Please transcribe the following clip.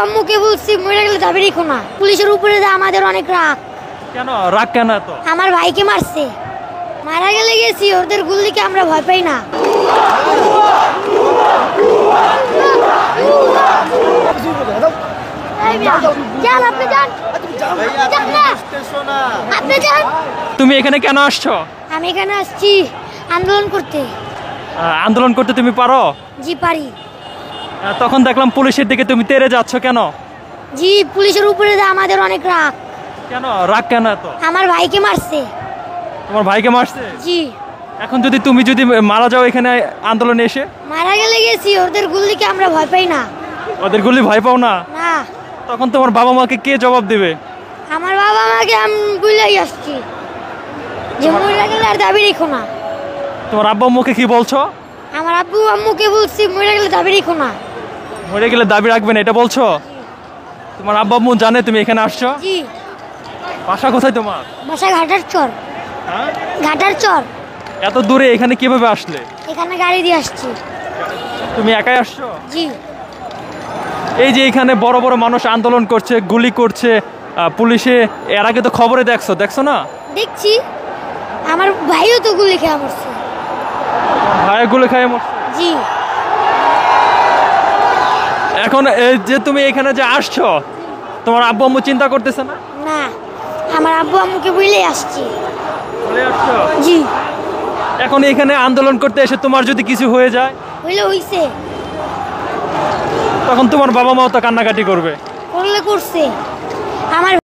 আম্মুকে বলছি মরে গেলে যাবে রেখো না। পুলিশের উপরে যে আমাদের অনেক রাগ। কেন রাগ কেন এত? আমার ভাইকে মারছে, মারা গেলে গেছি, ওদের গুলিকে আমরা ভয় পাই না। তুমি এখানে কেন আসছো? আমি এখানে আসছি আন্দোলন করতে। আন্দোলন করতে তুমি পারো? জি পারি। তখন দেখলাম পুলিশের দিকে তুমি তেড়ে যাচ্ছ কেন? জি পুলিশের উপরে যে আমাদের অনেক রাগ। কেন রাগ কেন এত? আমার ভাইকে মারছে। তোমার ভাইকে মারছে? জি। এখন তুমি যদি মারা যাও এখানে আন্দোলনে এসে? মারা গেলে গেছি, ওদের গুলিকে আমরা ভয় পাই না। ওদের গুলি ভয় পাও না? না। তখন তোমার বাবা মাকে কে জবাব দেবে? আমার বাবা মাকে আমি বুঝলেই আসছি যে মরে গেলে আর দাবি রেখো না। তোমার আব্বু আম্মুকে কি বলছো? আমার আব্বু আম্মুকে বলছি মরে গেলে দাবি রেখো না। মরে গেলে দাবি রাখবেন এটা বলছো? তোমার আব্বু আম্মু জানে তুমি এখানে আসছো? জি। বাসা কোথায় তোমার? বাসা ঘাটার চর। হ্যাঁ ঘাটার চর। এত দূরে এখানে কিভাবে আসলে? এখানে গাড়ি দিয়ে আসছি। তুমি একাই আসছো? জি। এই যে এখানে বড় বড় মানুষ আন্দোলন করছে, গুলি করছে পুলিশে, এর আগে তো খবরে দেখছো না? দেখছি। আমার ভাইও তো গুলি খেয়ে মরছে। ভাই গুলি খেয়ে মরছে? জি। এখন এই যে তুমি এখানে যে আসছো, তোমার আব্বু আম্মু চিন্তা করতেছে না? না, আমার আব্বু আম্মুকে বলেই আসছি। বলে আসছো? জি। এখন এখানে আন্দোলন করতে এসে তোমার যদি কিছু হয়ে যায়? হইছে। তখন তোমার বাবা মাও তো কান্নাকাটি করবে। করলে করছে। আমার